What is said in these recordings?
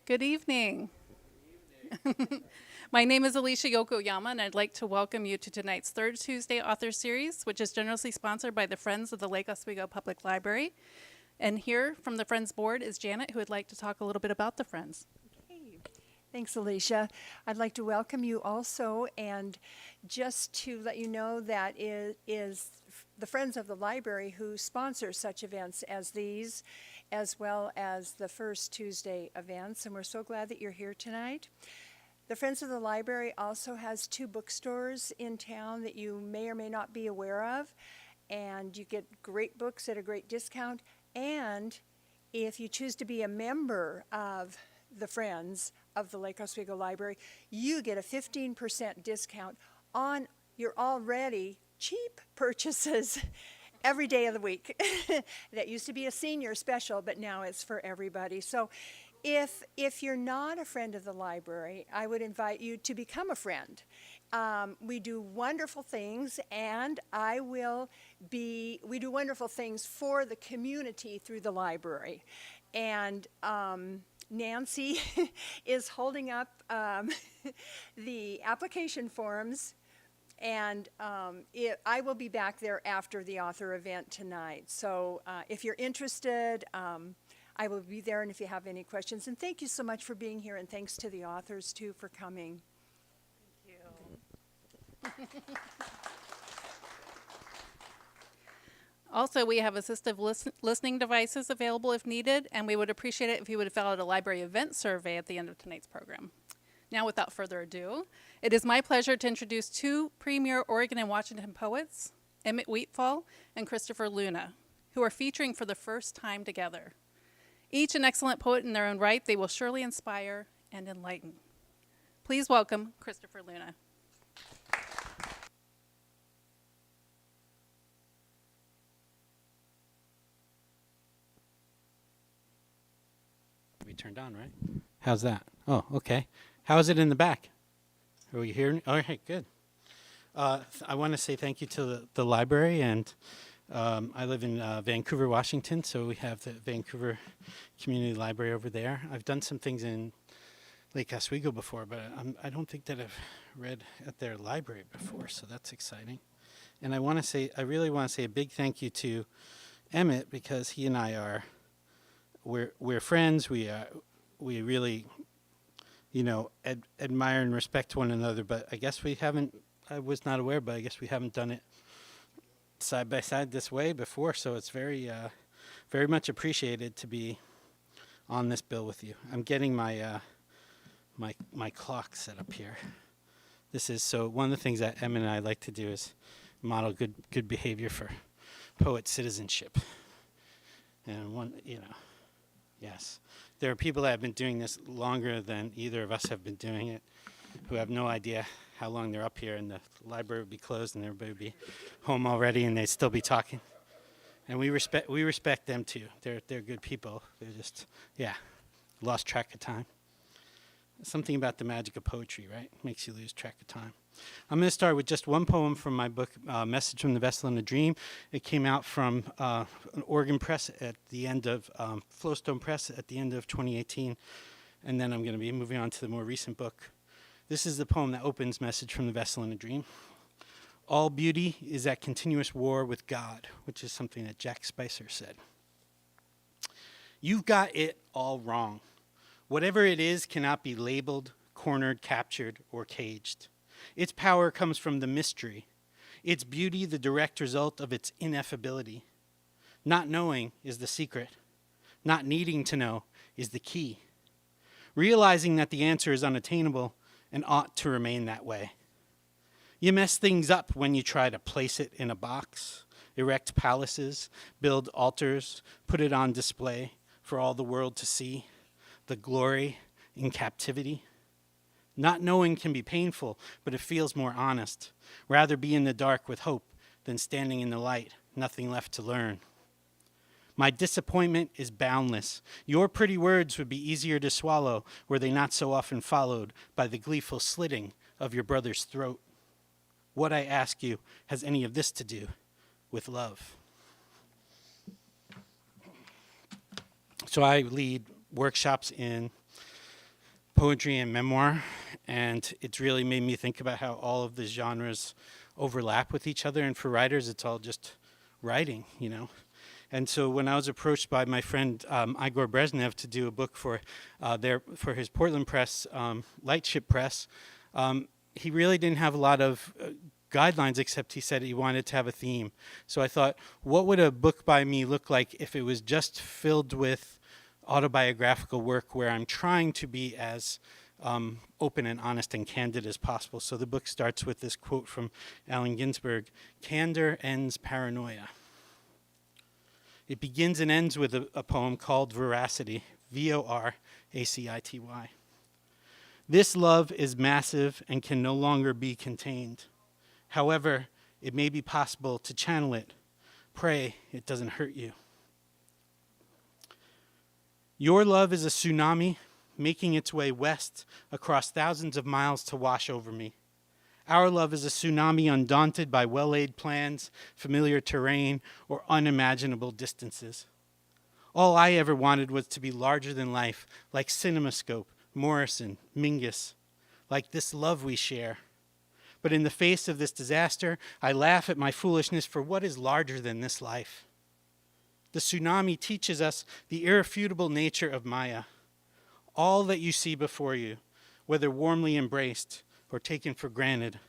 Good evening. My name is Alicia Yokoyama, and I'd like to welcome you to tonight's third Tuesday author series, which is generously sponsored by the Friends of the Lake Oswego Public Library. And here from the Friends Board is Janet, who would like to talk a little bit about the Friends. Hey, thanks, Alicia. I'd like to welcome you also, and just to let you know that is the Friends of the Library who sponsor such events as these, as well as the first Tuesday events, and we're so glad that you're here tonight. The Friends of the Library also has 2 bookstores in town that you may or may not be aware of, and you get great books at a great discount. And if you choose to be a member of the Friends of the Lake Oswego Library, you get a 15% discount on your already cheap purchases every day of the week. That used to be a senior special, but now it's for everybody. So if you're not a friend of the library, I would invite you to become a friend. We do wonderful things, and we do wonderful things for the community through the library. And Nancy is holding up the application forms, and I will be back there after the author event tonight. So if you're interested, I will be there, and if you have any questions. And thank you so much for being here, and thanks to the authors, too, for coming. Also, we have assistive listening devices available if needed, and we would appreciate it if you would fill out a library event survey at the end of tonight's program. Now, without further ado, it is my pleasure to introduce 2 premier Oregon and Washington poets, Emmett Wheatfall and Christopher Luna, who are featuring for the first time together. Each an excellent poet in their own right, they will surely inspire and enlighten. Please welcome Christopher Luna. We turned on, right? How's that? Oh, okay. How is it in the back? Are we hearing? All right, good. I want to say thank you to the library, and I live in Vancouver, Washington, so we have the Vancouver Community Library over there. I've done some things in Lake Oswego before, but I don't think that I've read at their library before, so that's exciting. And I really want to say a big thank you to Emmett, because he and I we're friends. We really, admire and respect one another. But I guess we haven't. I was not aware, but I guess we haven't done it side by side this way before. So it's very, very much appreciated to be on this bill with you. I'm getting my my clock set up here. This is so one of the things that Emmett and I like to do is model good behavior for poet citizenship. And yes, there are people that have been doing this longer than either of us have been doing it, who have no idea how long they're up here, and the library would be closed and everybody would be home already, and they'd still be talking. And we respect them too. They're good people. They're just lost track of time. Something about the magic of poetry, right? Makes you lose track of time. I'm going to start with just one poem from my book, Message from the Vessel in a Dream. It came out from an Oregon Press at the end of, Flowstone Press at the end of 2018. And then I'm going to be moving on to the more recent book. This is the poem that opens Message from the Vessel in a Dream. All beauty is at continuous war with God, which is something that Jack Spicer said. You've got it all wrong. Whatever it is cannot be labeled, cornered, captured, or caged. Its power comes from the mystery. Its beauty the direct result of its ineffability. Not knowing is the secret. Not needing to know is the key. Realizing that the answer is unattainable and ought to remain that way. You mess things up when you try to place it in a box, erect palaces, build altars, put it on display for all the world to see. The glory in captivity. Not knowing can be painful, but it feels more honest. Rather be in the dark with hope than standing in the light, nothing left to learn. My disappointment is boundless. Your pretty words would be easier to swallow were they not so often followed by the gleeful slitting of your brother's throat. What, I ask you, has any of this to do with love? So I lead workshops in poetry and memoir, and it's really made me think about how all of the genres overlap with each other, and for writers it's all just writing, you know. And so when I was approached by my friend Igor Brezhnev to do a book for his Portland press, Lightship Press, he really didn't have a lot of guidelines, except he said he wanted to have a theme. So I thought, what would a book by me look like if it was just filled with autobiographical work where I'm trying to be as open and honest and candid as possible. So the book starts with this quote from Allen Ginsberg: "Candor ends paranoia." It begins and ends with a poem called Voracity, V-O-R-A-C-I-T-Y. This love is massive and can no longer be contained. However, it may be possible to channel it. Pray it doesn't hurt you. Your love is a tsunami making its way west across thousands of miles to wash over me. Our love is a tsunami undaunted by well-laid plans, familiar terrain, or unimaginable distances. All I ever wanted was to be larger than life, like CinemaScope, Morrison, Mingus, like this love we share. But in the face of this disaster, I laugh at my foolishness, for what is larger than this life? The tsunami teaches us the irrefutable nature of Maya. All that you see before you, whether warmly embraced or taken for granted,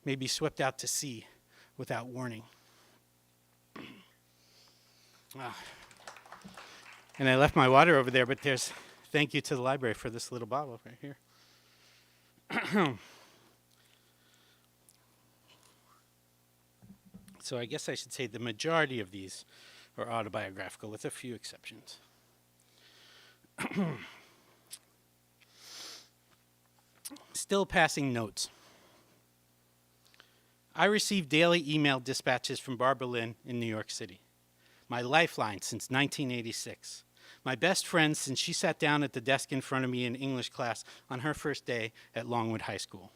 may be swept out to sea without warning. And I left my water over there, but thank you to the library for this little bottle right here. So I guess I should say the majority of these are autobiographical, with a few exceptions. Still passing notes. I receive daily email dispatches from Barbara Lynn in New York City, my lifeline since 1986, my best friend since she sat down at the desk in front of me in English class on her first day at Longwood High School.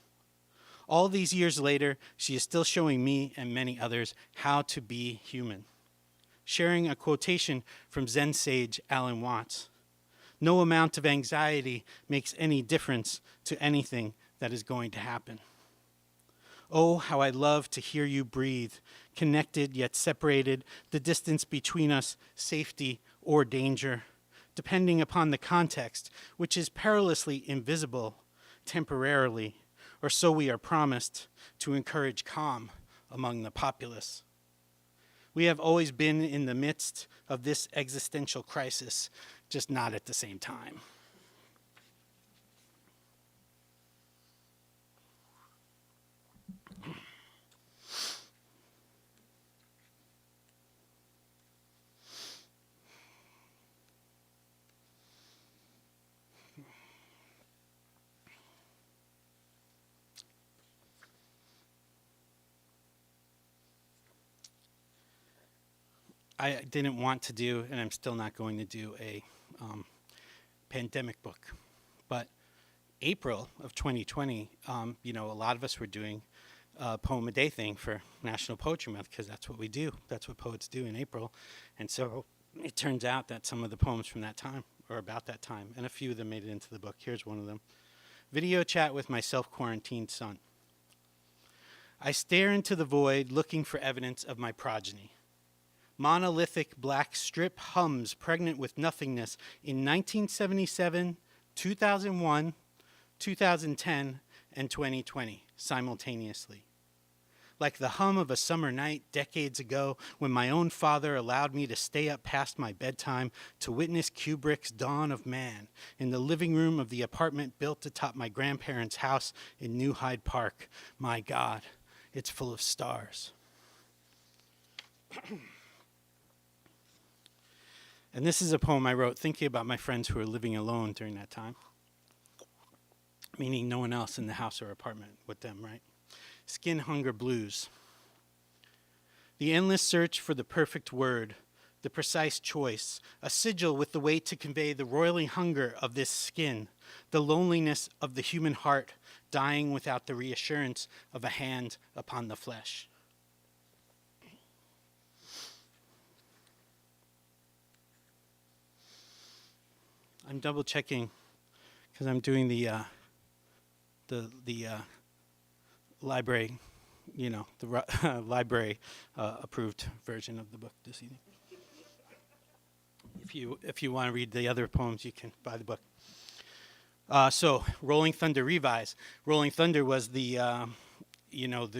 All these years later, she is still showing me and many others how to be human, sharing a quotation from Zen sage Alan Watts: "No amount of anxiety makes any difference to anything that is going to happen." Oh, how I love to hear you breathe, connected yet separated, the distance between us, safety or danger, depending upon the context, which is perilously invisible, temporarily, or so we are promised, to encourage calm among the populace. We have always been in the midst of this existential crisis, just not at the same time. I didn't want to do, and I'm still not going to do, a pandemic book. But April of 2020, a lot of us were doing a poem a day thing for National Poetry Month, because that's what we do. That's what poets do in April. And so it turns out that some of the poems from that time, or about that time, and a few of them made it into the book. Here's one of them. Video chat with my self-quarantined son. I stare into the void looking for evidence of my progeny. Monolithic black strip hums pregnant with nothingness in 1977, 2001, 2010, and 2020 simultaneously. Like the hum of a summer night decades ago when my own father allowed me to stay up past my bedtime to witness Kubrick's Dawn of Man in the living room of the apartment built atop my grandparents' house in New Hyde Park. My God, it's full of stars. And this is a poem I wrote thinking about my friends who were living alone during that time, meaning no one else in the house or apartment with them, right? Skin Hunger Blues. The endless search for the perfect word, the precise choice, a sigil with the weight to convey the roiling hunger of this skin, the loneliness of the human heart dying without the reassurance of a hand upon the flesh. I'm double checking because I'm doing the library, library approved version of the book this evening. If you want to read the other poems, you can buy the book. So, Rolling Thunder Revise. Rolling Thunder was the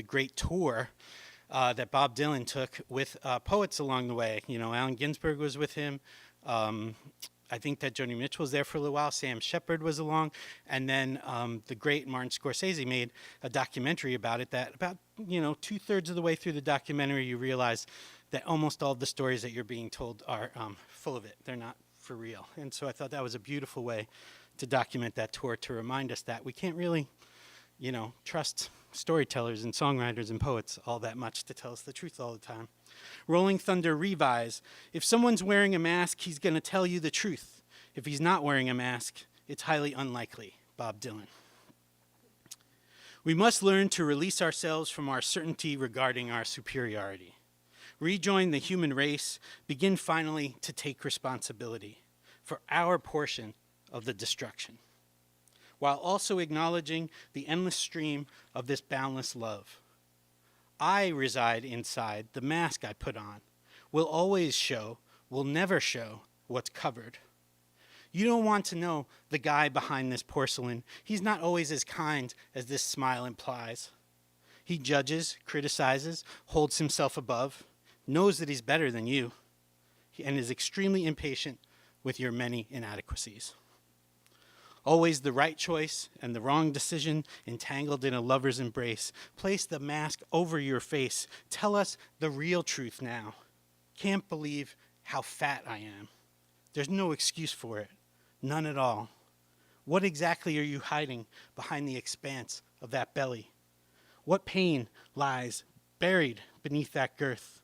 great tour that Bob Dylan took with poets along the way. Allen Ginsberg was with him. I think that Joni Mitchell was there for a little while. Sam Shepard was along. And then the great Martin Scorsese made a documentary about it that about, 2/3 of the way through the documentary, you realize that almost all the stories that you're being told are full of it. They're not for real. And so I thought that was a beautiful way to document that tour, to remind us that we can't really, trust storytellers and songwriters and poets all that much to tell us the truth all the time. Rolling Thunder Revise. If someone's wearing a mask, he's going to tell you the truth. If he's not wearing a mask, it's highly unlikely. Bob Dylan. We must learn to release ourselves from our certainty regarding our superiority. Rejoin the human race, begin finally to take responsibility for our portion of the destruction, while also acknowledging the endless stream of this boundless love. I reside inside the mask I put on, will always show, will never show what's covered. You don't want to know the guy behind this porcelain. He's not always as kind as this smile implies. He judges, criticizes, holds himself above, knows that he's better than you, and is extremely impatient with your many inadequacies. Always the right choice and the wrong decision entangled in a lover's embrace. Place the mask over your face. Tell us the real truth now. Can't believe how fat I am. There's no excuse for it. None at all. What exactly are you hiding behind the expanse of that belly? What pain lies buried beneath that girth?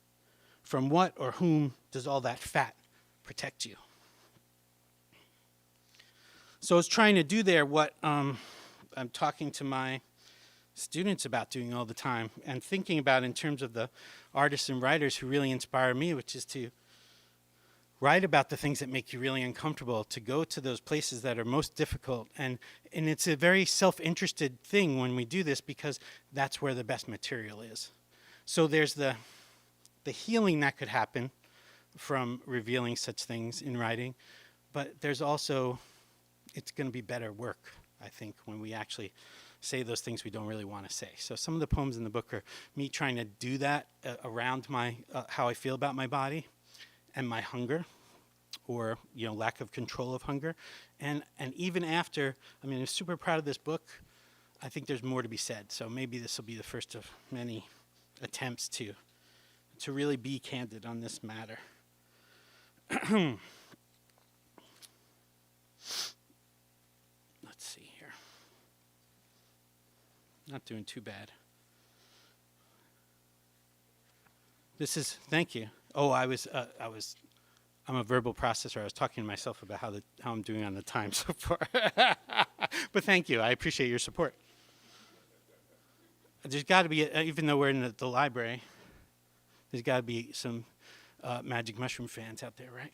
From what or whom does all that fat protect you? So I was trying to do there what I'm talking to my students about doing all the time, and thinking about in terms of the artists and writers who really inspire me, which is to write about the things that make you really uncomfortable, to go to those places that are most difficult. And it's a very self-interested thing when we do this, because that's where the best material is. So there's the healing that could happen from revealing such things in writing, but there's also, it's going to be better work, I think, when we actually say those things we don't really want to say. So some of the poems in the book are me trying to do that around my how I feel about my body and my hunger, or lack of control of hunger. And even after, I'm super proud of this book. I think there's more to be said. So maybe this will be the first of many attempts to really be candid on this matter. Let's see here. Not doing too bad. This is, thank you. Oh, I'm a verbal processor. I was talking to myself about how I'm doing on the time so far. But thank you. I appreciate your support. There's got to be, even though we're in the library, there's got to be some magic mushroom fans out there, right?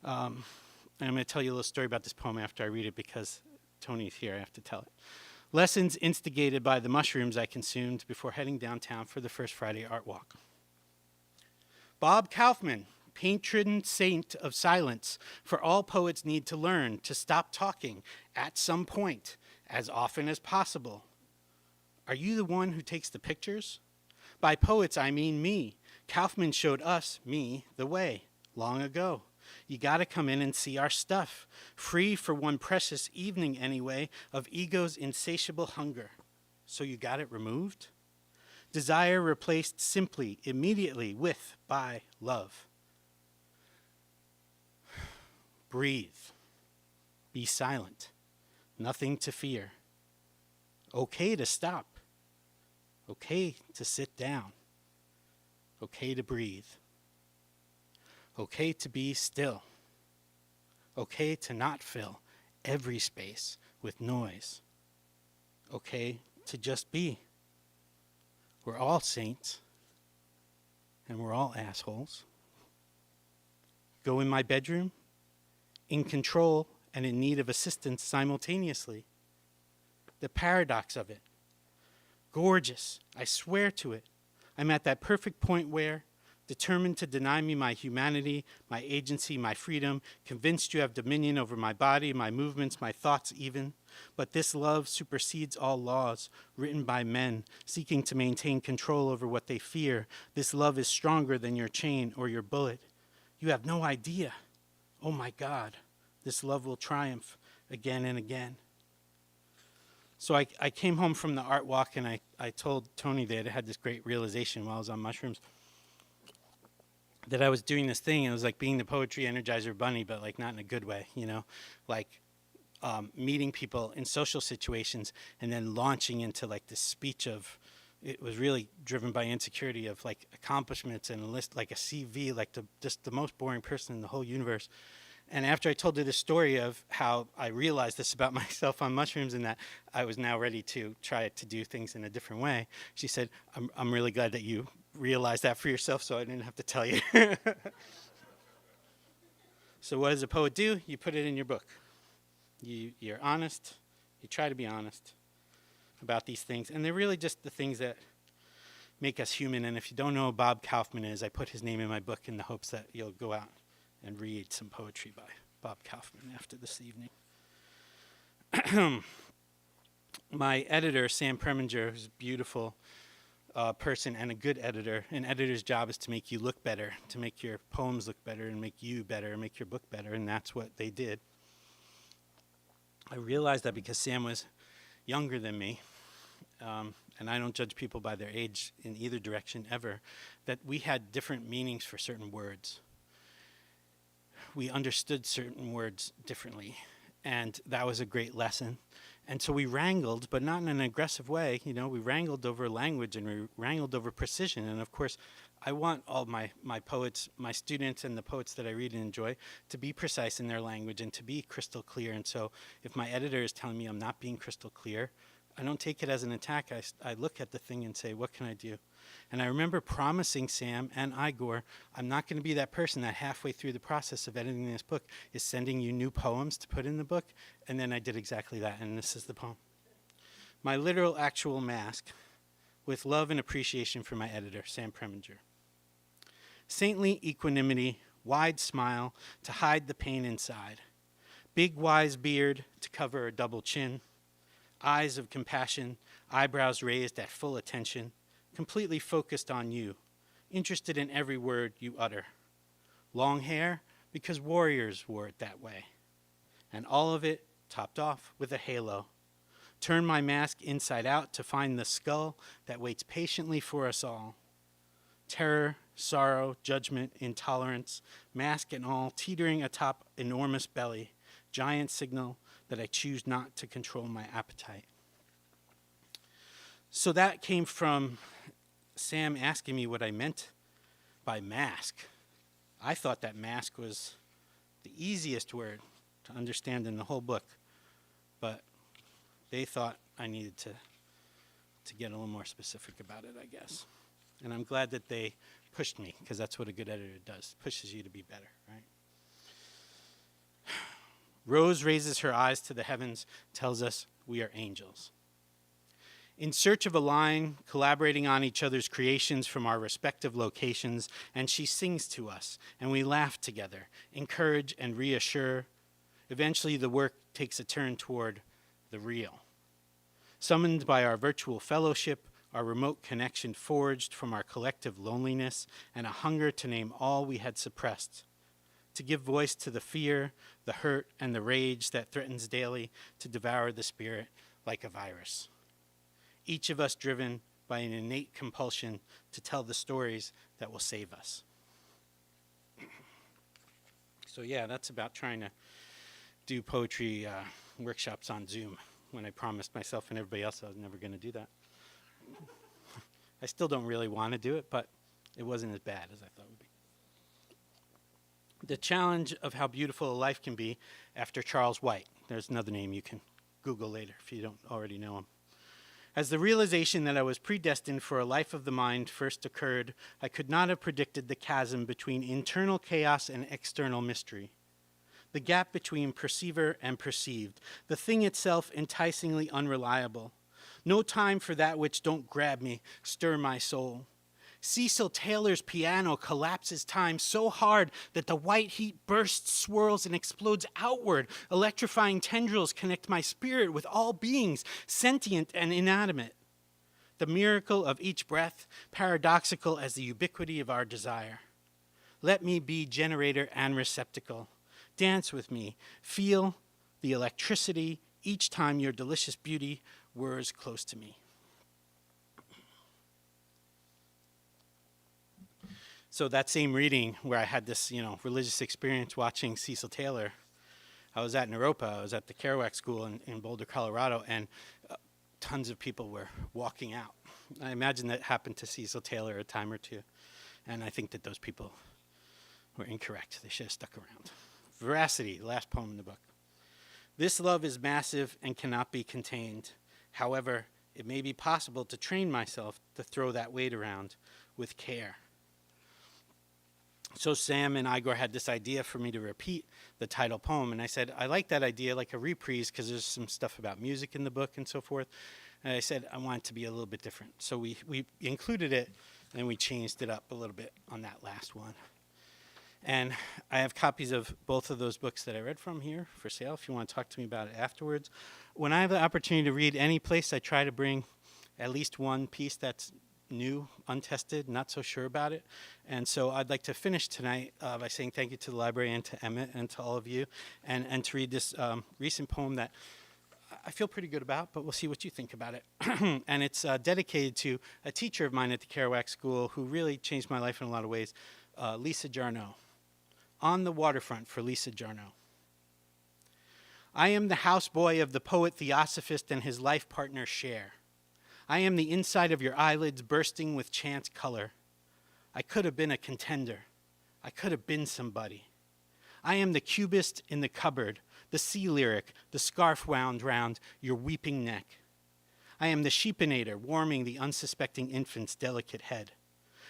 And I'm going to tell you a little story about this poem after I read it, because Tony's here. I have to tell it. Lessons instigated by the mushrooms I consumed before heading downtown for the first Friday art walk. Bob Kaufman, patron saint of silence, for all poets need to learn to stop talking at some point, as often as possible. Are you the one who takes the pictures? By poets, I mean me. Kaufman showed us, me, the way, long ago. You gotta come in and see our stuff, free for one precious evening anyway, of ego's insatiable hunger. So you got it removed? Desire replaced simply, immediately, with, by, love. Breathe. Be silent. Nothing to fear. Okay to stop. Okay to sit down. Okay to breathe. Okay to be still. Okay to not fill every space with noise. Okay to just be. We're all saints, and we're all assholes. Go in my bedroom, in control and in need of assistance simultaneously. The paradox of it. Gorgeous, I swear to it. I'm at that perfect point where, determined to deny me my humanity, my agency, my freedom, convinced you have dominion over my body, my movements, my thoughts even. But this love supersedes all laws written by men, seeking to maintain control over what they fear. This love is stronger than your chain or your bullet. You have no idea. Oh my God, this love will triumph again and again. So I came home from the art walk and I told Tony that I had this great realization while I was on mushrooms, that I was doing this thing. It was like being the poetry energizer bunny, but like not in a good way, you know, like meeting people in social situations and then launching into like this speech of, it was really driven by insecurity of like accomplishments and a list, like a CV, like just the most boring person in the whole universe. And after I told her the story of how I realized this about myself on mushrooms and that I was now ready to try to do things in a different way, she said, I'm really glad that you realized that for yourself so I didn't have to tell you. So what does a poet do? You put it in your book. You're honest. You try to be honest about these things. And they're really just the things that make us human. And if you don't know who Bob Kaufman is, I put his name in my book in the hopes that you'll go out and read some poetry by Bob Kaufman after this evening. My editor, Sam Preminger, who's a beautiful person and a good editor. An editor's job is to make you look better, to make your poems look better and make you better and make your book better, and that's what they did. I realized that because Sam was younger than me, and I don't judge people by their age in either direction ever, that we had different meanings for certain words. We understood certain words differently, and that was a great lesson. And so we wrangled, but not in an aggressive way. You know, we wrangled over language and we wrangled over precision. And of course, I want all my poets, my students and the poets that I read and enjoy to be precise in their language and to be crystal clear. And so if my editor is telling me I'm not being crystal clear, I don't take it as an attack. I look at the thing and say, what can I do? And I remember promising Sam and Igor, I'm not going to be that person that halfway through the process of editing this book is sending you new poems to put in the book. And then I did exactly that, and this is the poem. My literal actual mask, with love and appreciation for my editor, Sam Preminger. Saintly equanimity, wide smile to hide the pain inside. Big wise beard to cover a double chin. Eyes of compassion, eyebrows raised at full attention, completely focused on you, interested in every word you utter. Long hair, because warriors wore it that way. And all of it topped off with a halo. Turn my mask inside out to find the skull that waits patiently for us all. Terror, sorrow, judgment, intolerance, mask and all, teetering atop enormous belly, giant signal that I choose not to control my appetite. So that came from Sam asking me what I meant by mask. I thought that mask was the easiest word to understand in the whole book, but they thought I needed to get a little more specific about it, I guess. And I'm glad that they pushed me, because that's what a good editor does, pushes you to be better, right? Rose raises her eyes to the heavens, tells us we are angels. In search of a line, collaborating on each other's creations from our respective locations, and she sings to us, and we laugh together, encourage and reassure. Eventually the work takes a turn toward the real. Summoned by our virtual fellowship, our remote connection forged from our collective loneliness and a hunger to name all we had suppressed, to give voice to the fear, the hurt, and the rage that threatens daily to devour the spirit like a virus. Each of us driven by an innate compulsion to tell the stories that will save us. So yeah, that's about trying to do poetry workshops on Zoom when I promised myself and everybody else I was never going to do that. I still don't really want to do it, but it wasn't as bad as I thought it would be. The challenge of how beautiful a life can be after Charles White. There's another name you can Google later if you don't already know him. As the realization that I was predestined for a life of the mind first occurred, I could not have predicted the chasm between internal chaos and external mystery. the gap between perceiver and perceived, the thing itself enticingly unreliable. No time for that which don't grab me, stir my soul. Cecil Taylor's piano collapses time so hard that the white heat bursts, swirls, and explodes outward. Electrifying tendrils connect my spirit with all beings, sentient and inanimate. The miracle of each breath, paradoxical as the ubiquity of our desire. Let me be generator and receptacle. Dance with me. Feel the electricity each time your delicious beauty whirs close to me. So that same reading where I had this, religious experience watching Cecil Taylor, I was at Naropa. I was at the Kerouac School in Boulder, Colorado, and tons of people were walking out. I imagine that happened to Cecil Taylor a time or two, and I think that those people were incorrect. They should have stuck around. Veracity, last poem in the book. This love is massive and cannot be contained. However, it may be possible to train myself to throw that weight around with care. So Sam and Igor had this idea for me to repeat the title poem, and I said, I like that idea, like a reprise, because there's some stuff about music in the book and so forth. And I said, I want it to be a little bit different. So we included it, and we changed it up a little bit on that last one. And I have copies of both of those books that I read from here for sale, if you want to talk to me about it afterwards. When I have the opportunity to read any place, I try to bring at least one piece that's new, untested, not so sure about it. And so I'd like to finish tonight by saying thank you to the library and to Emmett and to all of you, and to read this recent poem that I feel pretty good about, but we'll see what you think about it. And it's dedicated to a teacher of mine at the Kerouac School who really changed my life in a lot of ways, Lisa Jarneau. On the Waterfront for Lisa Jarneau. I am the houseboy of the poet Theosophist and his life partner Cher. I am the inside of your eyelids bursting with chance color. I could have been a contender. I could have been somebody. I am the cubist in the cupboard, the sea lyric, the scarf wound round your weeping neck. I am the sheepinator warming the unsuspecting infant's delicate head.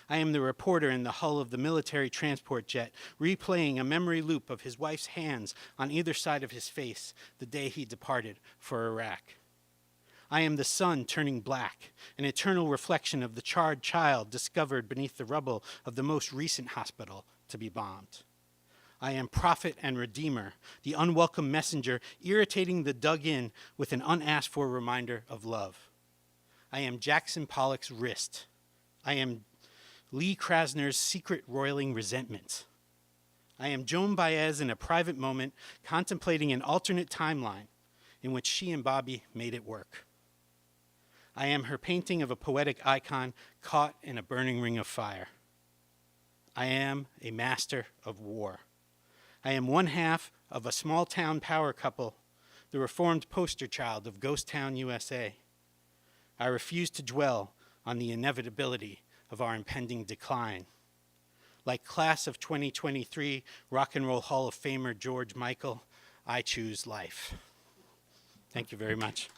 I am the reporter in the hull of the military transport jet, replaying a memory loop of his wife's hands on either side of his face the day he departed for Iraq. I am the sun turning black, an eternal reflection of the charred child discovered beneath the rubble of the most recent hospital to be bombed. I am prophet and redeemer, the unwelcome messenger irritating the dug-in with an unasked-for reminder of love. I am Jackson Pollock's wrist. I am Lee Krasner's secret roiling resentment. I am Joan Baez in a private moment contemplating an alternate timeline in which she and Bobby made it work. I am her painting of a poetic icon caught in a burning ring of fire. I am a master of war. I am one half of a small-town power couple, the reformed poster child of Ghost Town, USA. I refuse to dwell on the inevitability of our impending decline. Like class of 2023 Rock and Roll Hall of Famer George Michael, I choose life. Thank you very much.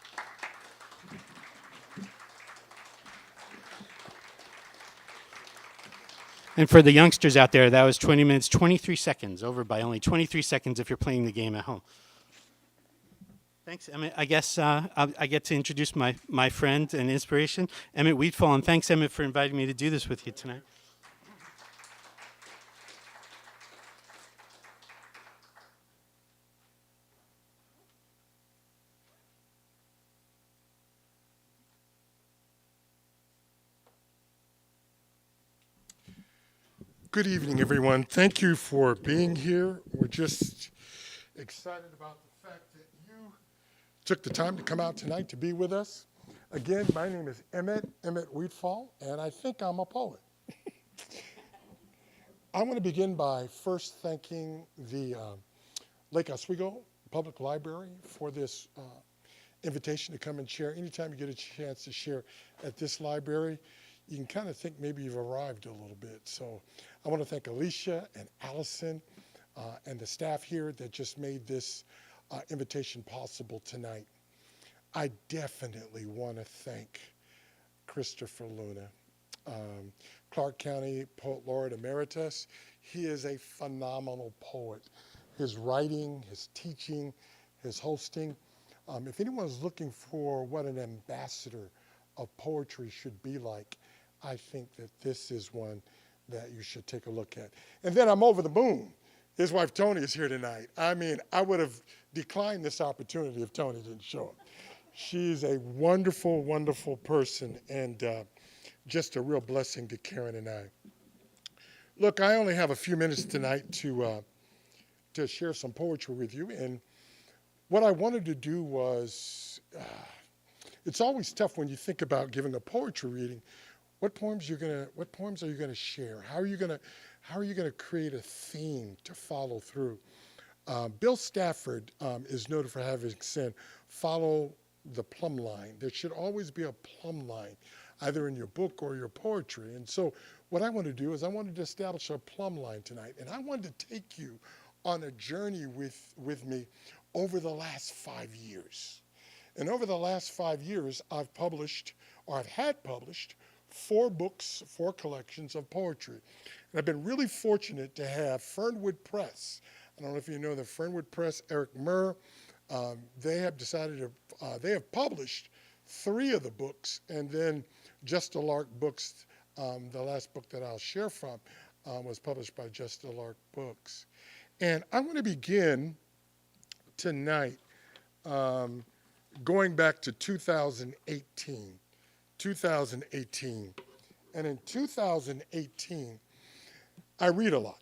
And for the youngsters out there, that was 20 minutes, 23 seconds, over by only 23 seconds if you're playing the game at home. Thanks, Emmett. I guess I get to introduce my friend and inspiration, Emmett Wheatfall, and thanks, Emmett, for inviting me to do this with you tonight. Good evening, everyone. Thank you for being here. We're just excited about the fact that you took the time to come out tonight to be with us. Again, my name is Emmett Wheatfall, and I think I'm a poet. I want to begin by first thanking the Lake Oswego Public Library for this invitation to come and share. Anytime you get a chance to share at this library, you can kind of think maybe you've arrived a little bit. So I want to thank Alicia and Allison and the staff here that just made this invitation possible tonight. I definitely want to thank Christopher Luna, Clark County Poet Laureate Emeritus. He is a phenomenal poet. his writing, his teaching, his hosting. If anyone's looking for what an ambassador of poetry should be like, I think that this is one that you should take a look at. And then I'm over the moon. His wife Tony is here tonight. I mean, I would have declined this opportunity if Tony didn't show up. She's a wonderful, wonderful person, and just a real blessing to Karen and I. Look, I only have a few minutes tonight to share some poetry with you, and what I wanted to do was, it's always tough when you think about giving a poetry reading. What poems are you gonna share? How are you gonna create a theme to follow through? Bill Stafford is noted for having said, "Follow the plumb line." There should always be a plumb line, either in your book or your poetry. And so, what I want to do is I wanted to establish a plumb line tonight, and I wanted to take you on a journey with me over the last 5 years. And over the last 5 years, I've had published 4 books, 4 collections of poetry. And I've been really fortunate to have Fernwood Press. I don't know if you know the Fernwood Press, Eric Murr. They have published 3 of the books, and then Just a Lark Books, the last book that I'll share from, was published by Just a Lark Books. And I want to begin tonight going back to 2018. And in 2018, I read a lot.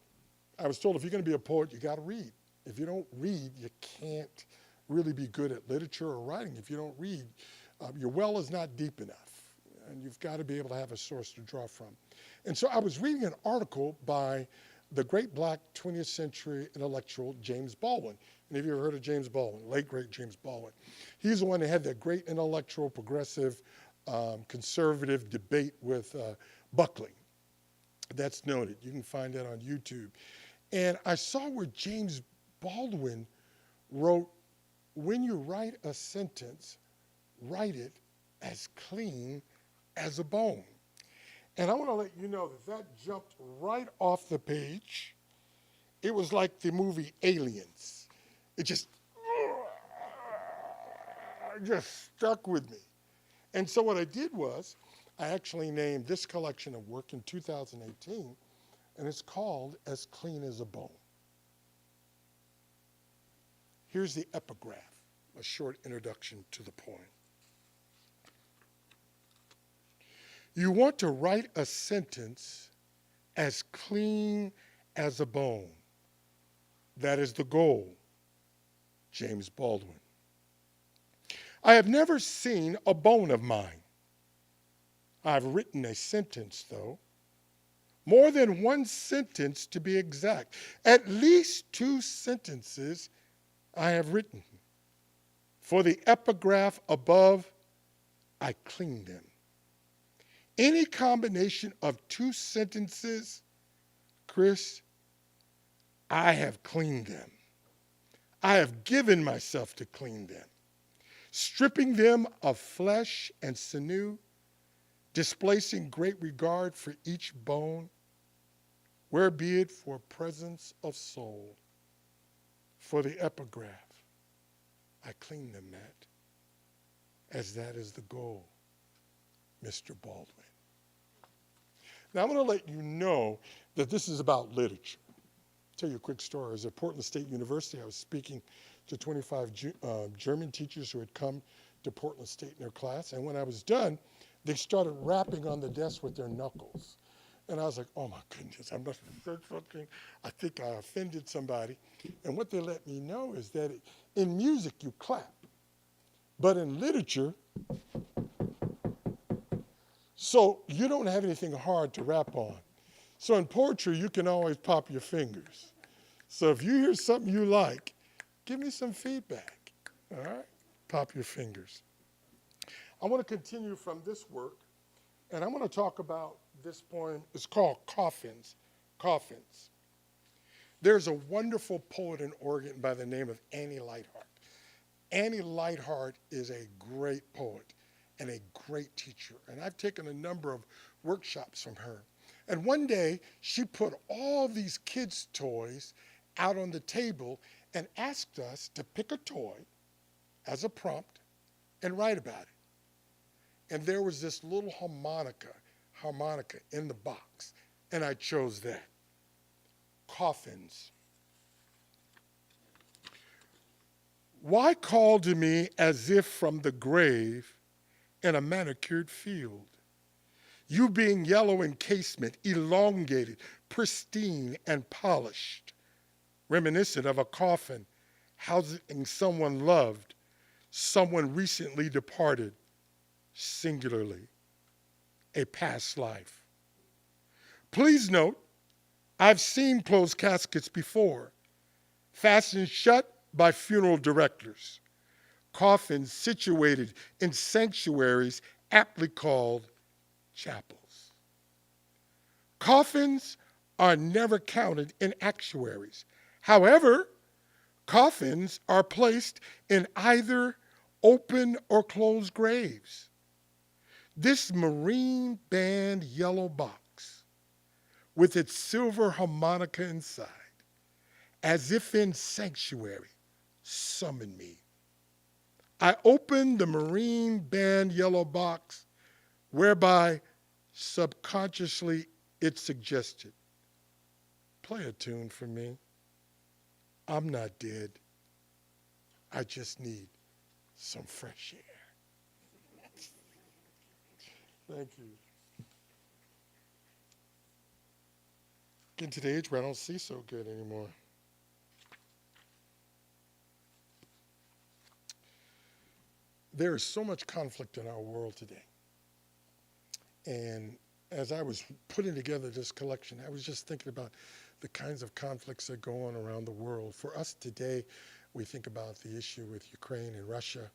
I was told if you're going to be a poet, you got to read. If you don't read, you can't really be good at literature or writing. If you don't read, your well is not deep enough, and you've got to be able to have a source to draw from. And so I was reading an article by the great black 20th century intellectual James Baldwin. And have you ever heard of James Baldwin? Late, great James Baldwin. He's the one that had that great intellectual, progressive, conservative debate with Buckley. That's noted. You can find that on YouTube. And I saw where James Baldwin wrote, "When you write a sentence, write it as clean as a bone." And I want to let you know that jumped right off the page. It was like the movie Aliens. It just stuck with me. And so what I did was I actually named this collection of work in 2018, and it's called As Clean as a Bone. Here's the epigraph, a short introduction to the poem. You want to write a sentence as clean as a bone. That is the goal. James Baldwin. I have never seen a bone of mine. I've written a sentence, though. More than one sentence, to be exact. At least 2 sentences I have written. For the epigraph above, I clean them. Any combination of 2 sentences, Chris, I have cleaned them. I have given myself to clean them, stripping them of flesh and sinew, displacing great regard for each bone, where be it for presence of soul. For the epigraph, I clean them, Matt, as that is the goal, Mr. Baldwin. Now, I'm going to let you know that this is about literature. I'll tell you a quick story. I was at Portland State University. I was speaking to 25 German teachers who had come to Portland State in their class. And when I was done, they started rapping on the desk with their knuckles. And I was like, oh my goodness, I must have said something. I think I offended somebody. And what they let me know is that in music, you clap. But in literature, so you don't have anything hard to rap on. So in poetry, you can always pop your fingers. So if you hear something you like, give me some feedback, all right? Pop your fingers. I want to continue from this work, and I'm going to talk about this poem. It's called Coffins. Coffins. There's a wonderful poet in Oregon by the name of Annie Lightheart. Annie Lightheart is a great poet and a great teacher, and I've taken a number of workshops from her. And one day, she put all these kids' toys out on the table and asked us to pick a toy as a prompt and write about it. And there was this little harmonica in the box, and I chose that. Coffins. Why call to me as if from the grave in a manicured field? You being yellow encasement, elongated, pristine, and polished, reminiscent of a coffin housing someone loved, someone recently departed, singularly, a past life. Please note, I've seen closed caskets before, fastened shut by funeral directors, coffins situated in sanctuaries aptly called chapels. Coffins are never counted in actuaries. However, coffins are placed in either open or closed graves. This marine band yellow box, with its silver harmonica inside, as if in sanctuary, summoned me. I opened the marine band yellow box, whereby subconsciously it suggested, play a tune for me. I'm not dead. I just need some fresh air. Thank you. Getting to the age where I don't see so good anymore. There is so much conflict in our world today. And as I was putting together this collection, I was just thinking about the kinds of conflicts that go on around the world. For us today, we think about the issue with Ukraine and Russia.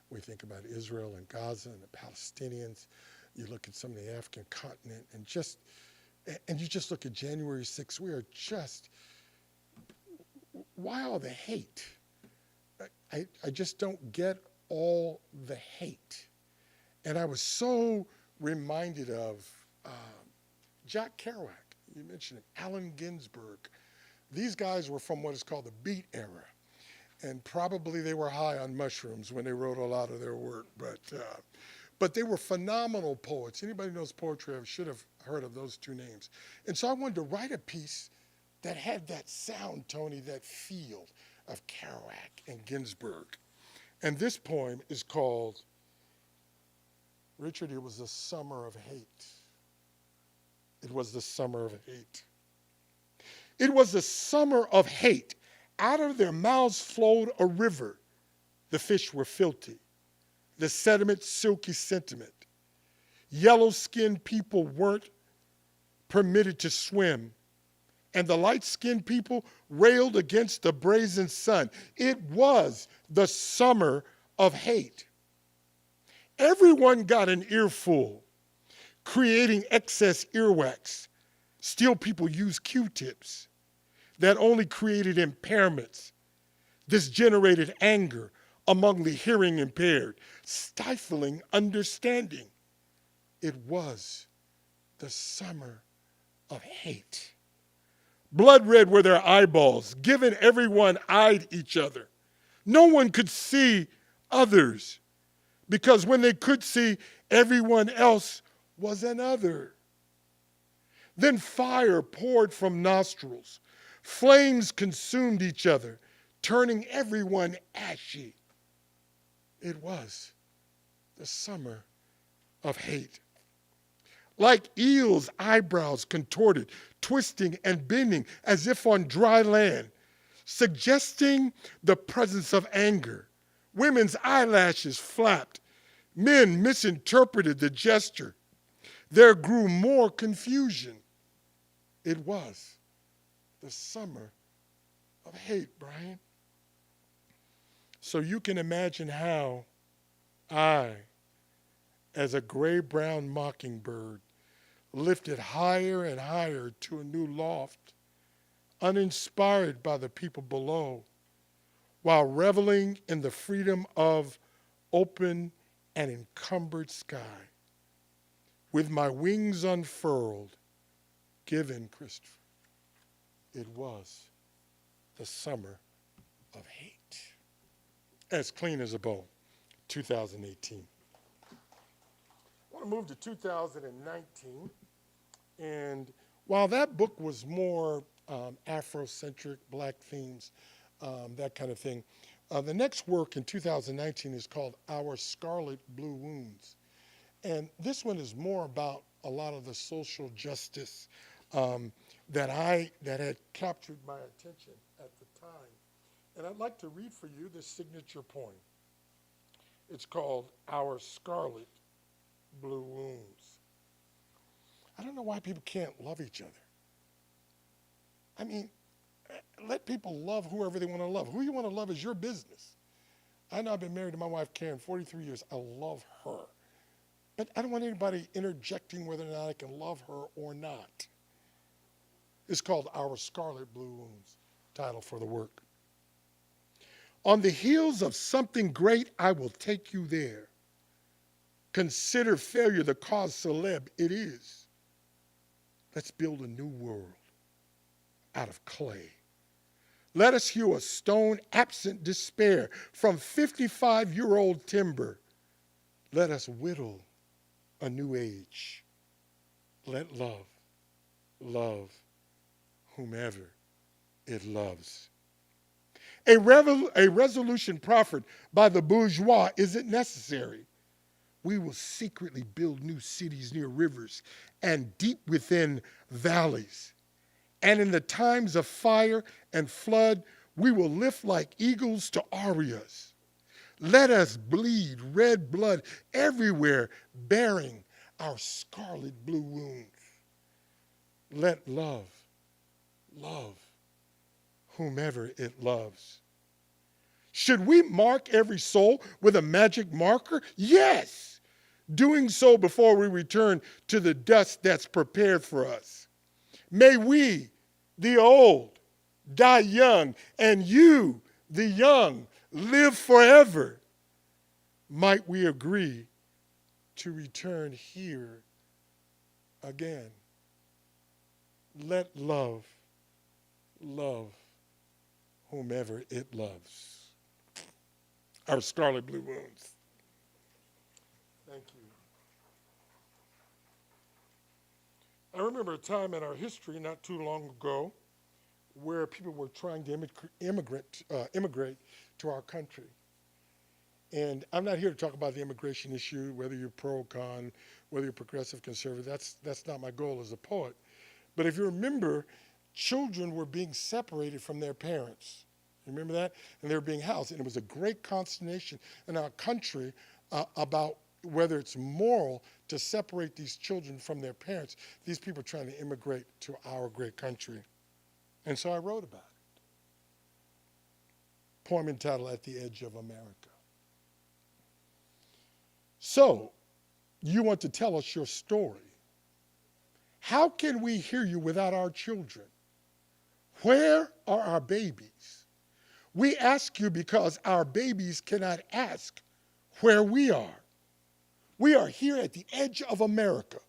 We think about Israel and Gaza and the Palestinians. You look at some of the African continent and you just look at January 6th. We are just, why all the hate? I just don't get all the hate. And I was so reminded of Jack Kerouac. You mentioned it, Allen Ginsberg. These guys were from what is called the Beat era. And probably they were high on mushrooms when they wrote a lot of their work. But they were phenomenal poets. Anybody who knows poetry should have heard of those two names. And so I wanted to write a piece that had that sound, Tony, that feel of Kerouac and Ginsberg. And this poem is called, Richard, it was the summer of hate. It was the summer of hate. It was the summer of hate. Out of their mouths flowed a river. The fish were filthy. The sediment, silky sentiment. Yellow-skinned people weren't permitted to swim. And the light-skinned people railed against the brazen sun. It was the summer of hate. Everyone got an earful, creating excess earwax. Still, people used Q-tips that only created impairments. This generated anger among the hearing impaired, stifling understanding. It was the summer of hate. Blood red were their eyeballs, given everyone eyed each other. No one could see others, because when they could see, everyone else was an other. Then fire poured from nostrils. Flames consumed each other, turning everyone ashy. It was the summer of hate. Like eels, eyebrows contorted, twisting and bending as if on dry land, suggesting the presence of anger. Women's eyelashes flapped. Men misinterpreted the gesture. There grew more confusion. It was the summer of hate, Brian. So you can imagine how I, as a gray-brown mockingbird, lifted higher and higher to a new loft, uninspired by the people below, while reveling in the freedom of open and encumbered sky. With my wings unfurled, given, Christopher, it was the summer of hate. As clean as a bow, 2018. I want to move to 2019. And while that book was more Afrocentric, black themes, that kind of thing, the next work in 2019 is called Our Scarlet Blue Wounds. And this one is more about a lot of the social justice that had captured my attention at the time. And I'd like to read for you this signature poem. It's called Our Scarlet Blue Wounds. I don't know why people can't love each other. I mean, let people love whoever they want to love. Who you want to love is your business. I know I've been married to my wife, Karen, 43 years. I love her. But I don't want anybody interjecting whether or not I can love her or not. It's called Our Scarlet Blue Wounds, title for the work. On the heels of something great, I will take you there. Consider failure the cause celeb it is. Let's build a new world out of clay. Let us hew a stone absent despair from 55-year-old timber. Let us whittle a new age. Let love love whomever it loves. A resolution proffered by the bourgeois isn't necessary. We will secretly build new cities near rivers and deep within valleys. And in the times of fire and flood, we will lift like eagles to arias. Let us bleed red blood everywhere, bearing our scarlet blue wounds. Let love love whomever it loves. Should we mark every soul with a magic marker? Yes, doing so before we return to the dust that's prepared for us. May we, the old, die young, and you, the young, live forever. Might we agree to return here again? Let love love whomever it loves. Our scarlet blue wounds. Thank you. I remember a time in our history not too long ago where people were trying to immigrate to our country. And I'm not here to talk about the immigration issue, whether you're pro or con, whether you're progressive, conservative. That's not my goal as a poet. But if you remember, children were being separated from their parents. You remember that? And they were being housed. And it was a great consternation in our country about whether it's moral to separate these children from their parents. These people trying to immigrate to our great country. And so I wrote about it. Poem entitled At the Edge of America. So, you want to tell us your story. How can we hear you without our children? Where are our babies? We ask you because our babies cannot ask where we are. We are here at the edge of America,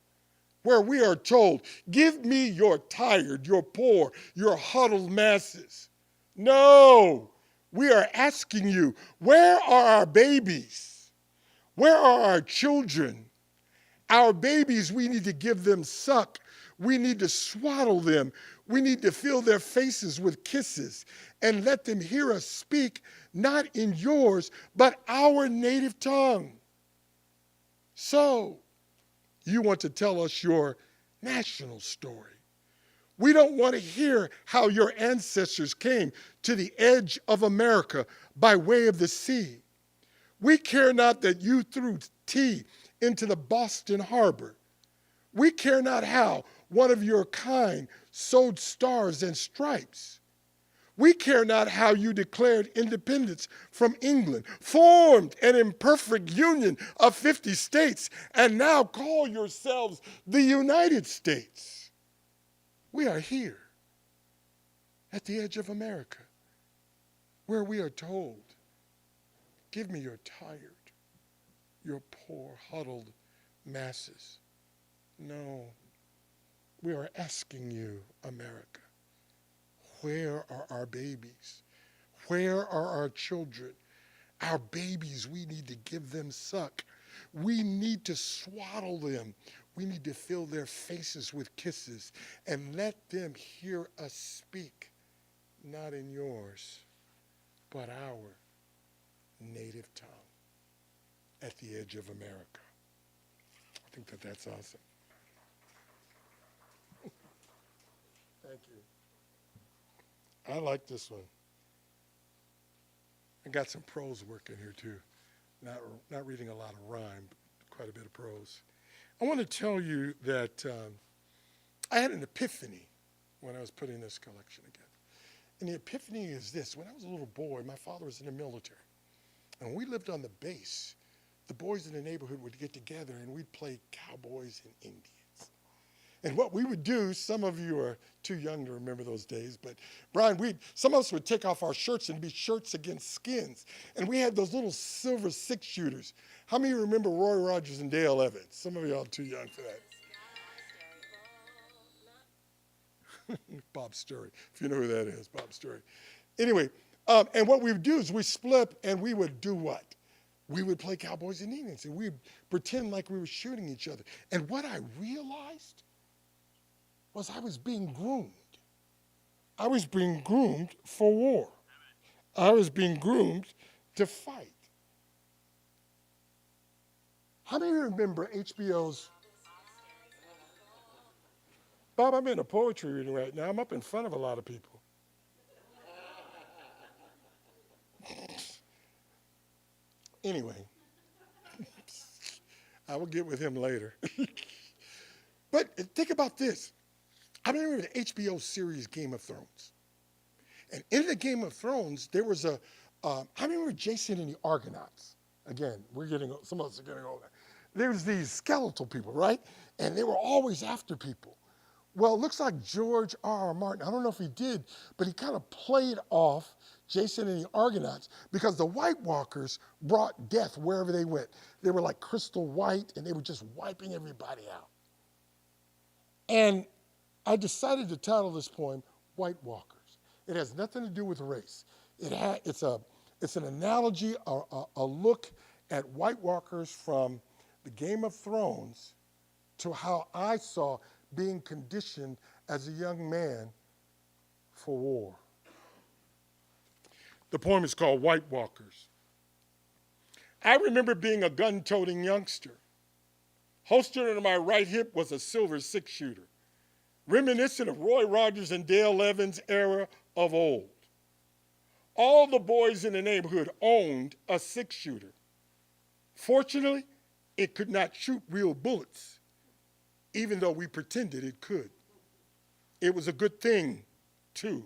where we are told, give me your tired, your poor, your huddled masses. No, we are asking you, where are our babies? Where are our children? Our babies, we need to give them suck. We need to swaddle them. We need to fill their faces with kisses and let them hear us speak, not in yours, but our native tongue. So, you want to tell us your national story. We don't want to hear how your ancestors came to the edge of America by way of the sea. We care not that you threw tea into the Boston Harbor. We care not how one of your kind sewed stars and stripes. We care not how you declared independence from England, formed an imperfect union of 50 states, and now call yourselves the United States. We are here at the edge of America, where we are told, give me your tired, your poor, huddled masses. No, we are asking you, America, where are our babies? Where are our children? Our babies, we need to give them suck. We need to swaddle them. We need to fill their faces with kisses and let them hear us speak, not in yours, but our native tongue at the edge of America. I think that that's awesome. Thank you. I like this one. I got some prose work in here too. Not reading a lot of rhyme, but quite a bit of prose. I want to tell you that I had an epiphany when I was putting this collection together. And the epiphany is this. When I was a little boy, my father was in the military. And when we lived on the base, the boys in the neighborhood would get together and we'd play cowboys and Indians. And what we would do, some of you are too young to remember those days, but Brian, some of us would take off our shirts and be shirts against skins. And we had those little silver 6-shooters. How many of you remember Roy Rogers and Dale Evans? Some of y'all are too young for that. Bob Sturry, if you know who that is, Bob Sturry. Anyway, and what we would do is we split and we would do what? We would play cowboys and Indians and we'd pretend like we were shooting each other. And what I realized was I was being groomed. I was being groomed for war. I was being groomed to fight. How many of you remember HBO's? Bob, I'm in a poetry reading right now. I'm up in front of a lot of people. Anyway, I will get with him later. But think about this. I remember the HBO series Game of Thrones. And in the Game of Thrones, there was I remember Jason and the Argonauts. Again, some of us are getting older. There's these skeletal people, right? And they were always after people. Well, it looks like George R.R. Martin, I don't know if he did, but he kind of played off Jason and the Argonauts because the White Walkers brought death wherever they went. They were like crystal white, and they were just wiping everybody out. And I decided to title this poem, White Walkers. It has nothing to do with race. It's an analogy, a look at White Walkers from the Game of Thrones to how I saw being conditioned as a young man for war. The poem is called White Walkers. I remember being a gun-toting youngster. Holstered under my right hip was a silver 6-shooter, reminiscent of Roy Rogers and Dale Evans' era of old. All the boys in the neighborhood owned a 6-shooter. Fortunately, it could not shoot real bullets, even though we pretended it could. It was a good thing, too,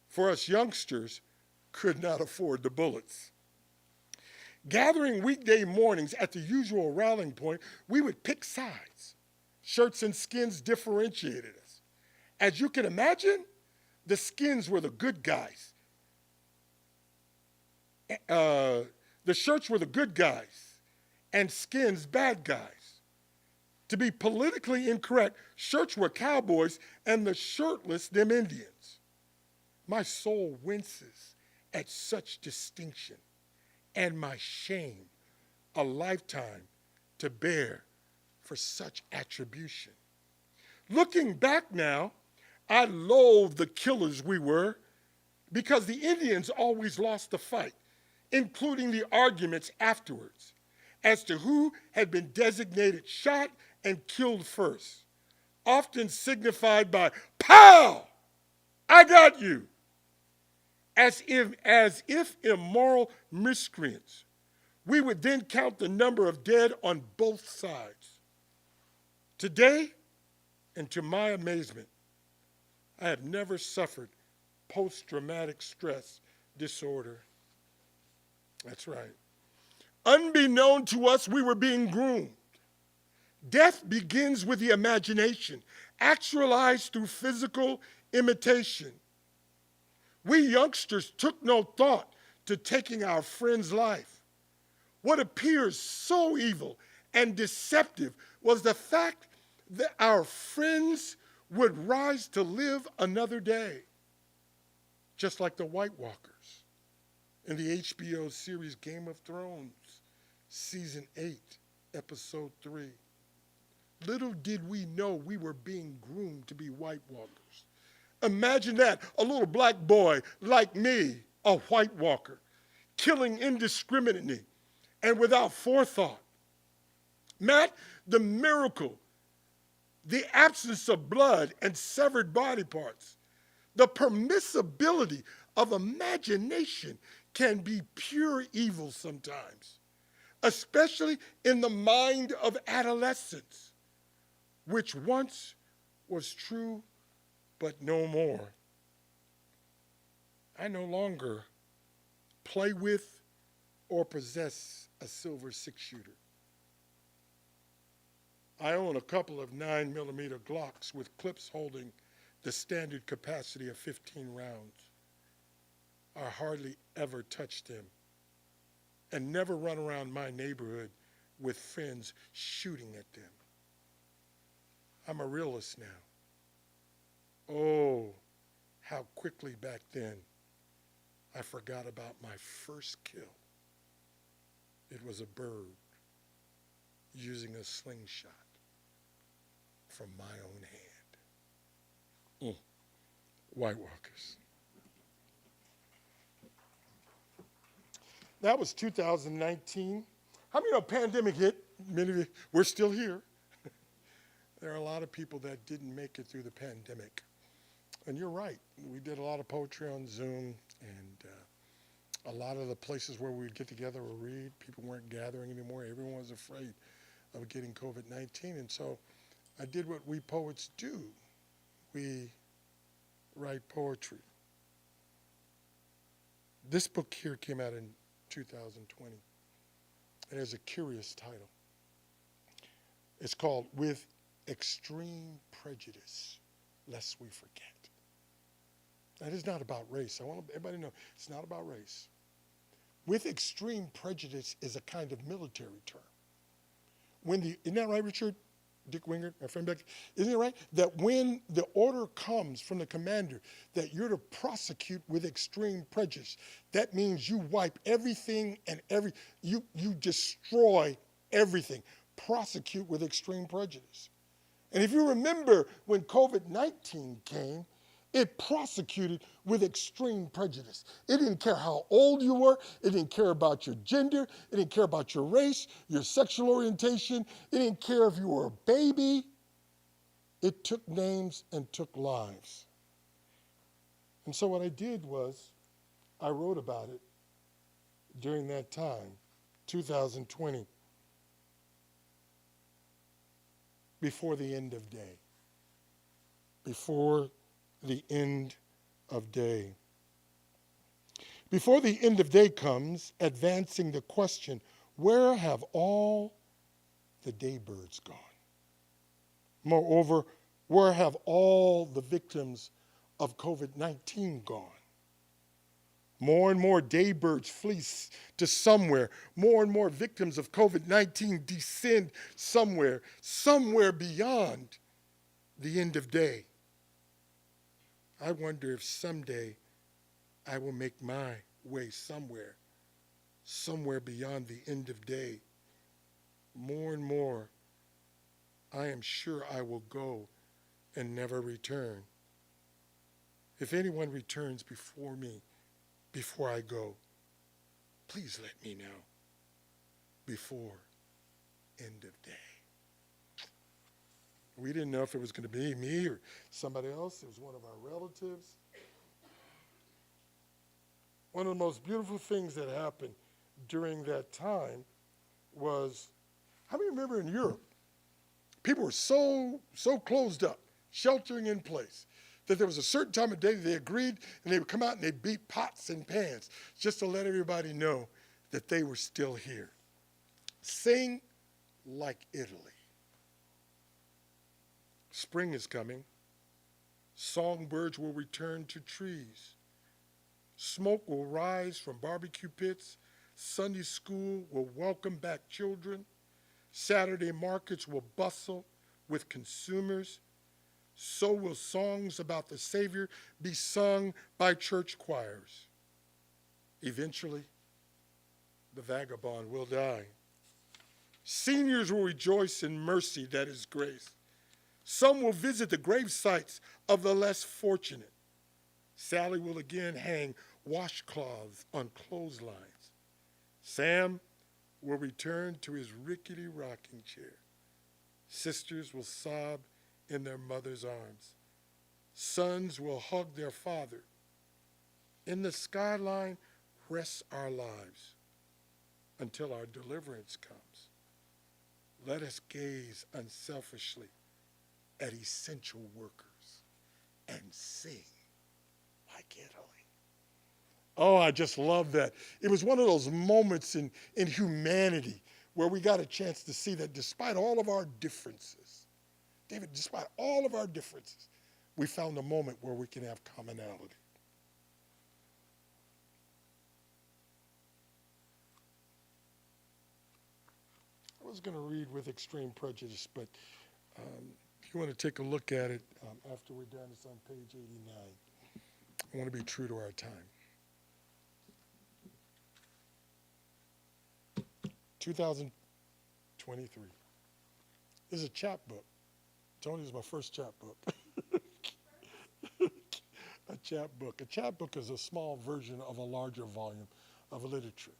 for us youngsters could not afford the bullets. Gathering weekday mornings at the usual rallying point, we would pick sides. Shirts and skins differentiated us. As you can imagine, the skins were the good guys. The shirts were the good guys, and skins bad guys. To be politically incorrect, shirts were cowboys, and the shirtless them Indians. My soul winces at such distinction, and my shame a lifetime to bear for such attribution. Looking back now, I loathe the killers we were because the Indians always lost the fight, including the arguments afterwards as to who had been designated shot and killed first, often signified by, "Pow! I got you!" As if immoral miscreants. We would then count the number of dead on both sides. Today, and to my amazement, I have never suffered post-traumatic stress disorder. That's right. Unbeknown to us, we were being groomed. Death begins with the imagination, actualized through physical imitation. We youngsters took no thought to taking our friend's life. What appears so evil and deceptive was the fact that our friends would rise to live another day. just like the White Walkers in the HBO series Game of Thrones, Season 8, Episode 3. Little did we know we were being groomed to be White Walkers. Imagine that, a little black boy like me, a White Walker, killing indiscriminately and without forethought. Matt, the miracle, the absence of blood and severed body parts, the permissibility of imagination can be pure evil sometimes, especially in the mind of adolescence, which once was true but no more. I no longer play with or possess a silver 6-shooter. I own a couple of 9mm Glocks with clips holding the standard capacity of 15 rounds. I hardly ever touch them and never run around my neighborhood with friends shooting at them. I'm a realist now. Oh, how quickly back then I forgot about my first kill. It was a bird using a slingshot from my own hand. White Walkers. That was 2019. How many know pandemic hit? Many of you, we're still here. There are a lot of people that didn't make it through the pandemic. And you're right. We did a lot of poetry on Zoom, and a lot of the places where we'd get together or read, people weren't gathering anymore. Everyone was afraid of getting COVID-19. And so I did what we poets do. We write poetry. This book here came out in 2020. It has a curious title. It's called With Extreme Prejudice, Lest We Forget. That is not about race. I want everybody to know it's not about race. With extreme prejudice is a kind of military term. Isn't that right, Richard? Dick Wingert, my friend back, isn't it right? That when the order comes from the commander that you're to prosecute with extreme prejudice, that means you wipe everything and you destroy everything. Prosecute with extreme prejudice. And if you remember when COVID-19 came, it prosecuted with extreme prejudice. It didn't care how old you were. It didn't care about your gender. It didn't care about your race, your sexual orientation. It didn't care if you were a baby. It took names and took lives. And so what I did was I wrote about it during that time, 2020, before the end of day. Before the end of day. Before the end of day comes, advancing the question, where have all the daybirds gone? Moreover, where have all the victims of COVID-19 gone? More and more daybirds flee to somewhere. More and more victims of COVID-19 descend somewhere beyond the end of day. I wonder if someday I will make my way somewhere beyond the end of day. More and more, I am sure I will go and never return. If anyone returns before me, before I go, please let me know. Before end of day. We didn't know if it was going to be me or somebody else. It was one of our relatives. One of the most beautiful things that happened during that time was, how many remember in Europe, people were so closed up, sheltering in place, that there was a certain time of day they agreed and they would come out and they'd beat pots and pans just to let everybody know that they were still here. Sing like Italy. Spring is coming. Songbirds will return to trees. Smoke will rise from barbecue pits. Sunday school will welcome back children. Saturday markets will bustle with consumers. so will songs about the Savior be sung by church choirs. Eventually, the vagabond will die. Seniors will rejoice in mercy that is grace. Some will visit the grave sites of the less fortunate. Sally will again hang washcloths on clotheslines. Sam will return to his rickety rocking chair. Sisters will sob in their mother's arms. Sons will hug their father. In the skyline rests our lives until our deliverance comes. Let us gaze unselfishly at essential workers and sing like Italy. Oh, I just love that. It was one of those moments in humanity where we got a chance to see that despite all of our differences, David, despite all of our differences, we found a moment where we can have commonality. I was going to read with extreme prejudice, but if you want to take a look at it after we're done, it's on page 89. I want to be true to our time. 2023. This is a chapbook. Tony is my first chapbook. A chapbook. A chapbook is a small version of a larger volume of literature.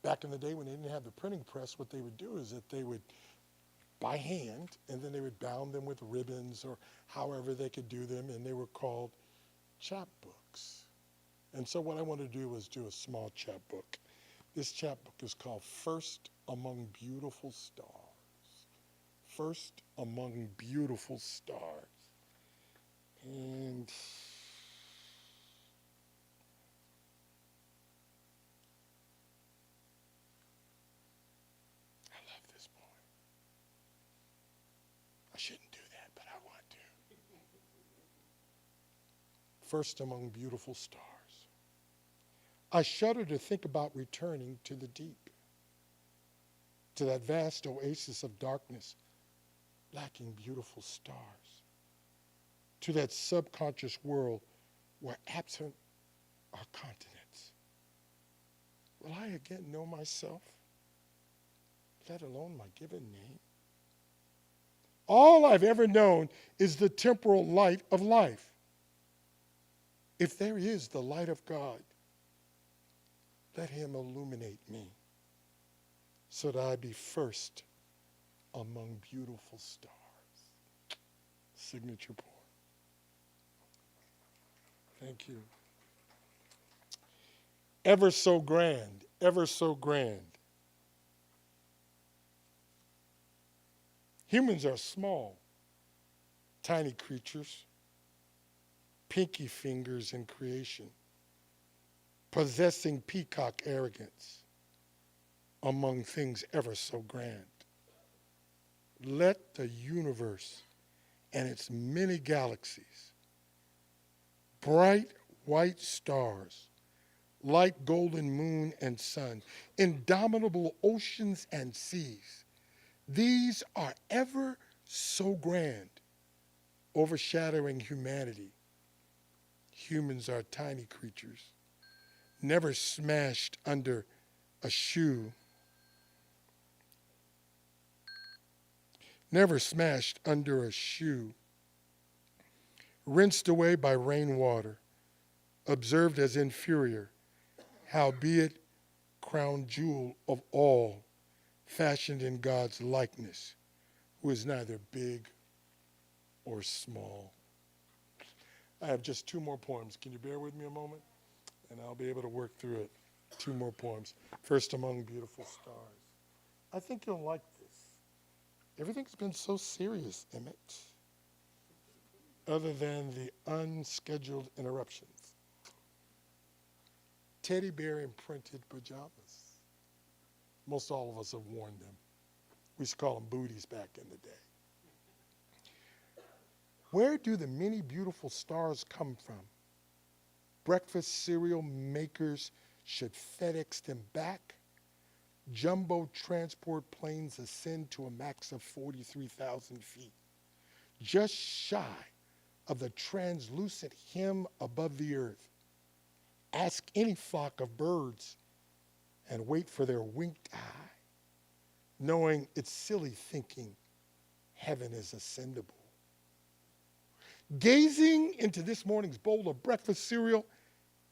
Back in the day when they didn't have the printing press, what they would do is that they would, by hand, and then they would bound them with ribbons or however they could do them, and they were called chapbooks. And so what I wanted to do was do a small chapbook. This chapbook is called First Among Beautiful Stars. First Among Beautiful Stars. And I love this poem. I shouldn't do that, but I want to. First Among Beautiful Stars. I shudder to think about returning to the deep, to that vast oasis of darkness, lacking beautiful stars, to that subconscious world where absent are continents. Will I again know myself, let alone my given name? All I've ever known is the temporal light of life. If there is the light of God, let him illuminate me so that I be first among beautiful stars. Signature poem. Thank you. Ever so grand, ever so grand. Humans are small, tiny creatures, pinky fingers in creation, possessing peacock arrogance among things ever so grand. Let the universe and its many galaxies, bright white stars, like golden moon and sun, indomitable oceans and seas, these are ever so grand, overshadowing humanity. Humans are tiny creatures, never smashed under a shoe, rinsed away by rainwater, observed as inferior, howbeit crown jewel of all, fashioned in God's likeness, who is neither big or small. I have just two more poems. Can you bear with me a moment? And I'll be able to work through it. Two more poems. First Among Beautiful Stars. I think you'll like this. Everything's been so serious, Emmett, other than the unscheduled interruptions. Teddy bear imprinted pajamas. Most all of us have worn them. We used to call them booties back in the day. Where do the many beautiful stars come from? Breakfast cereal makers should FedEx them back. Jumbo transport planes ascend to a max of 43,000 feet, just shy of the translucent hymn above the earth. Ask any flock of birds and wait for their winked eye, knowing it's silly thinking heaven is ascendable. Gazing into this morning's bowl of breakfast cereal,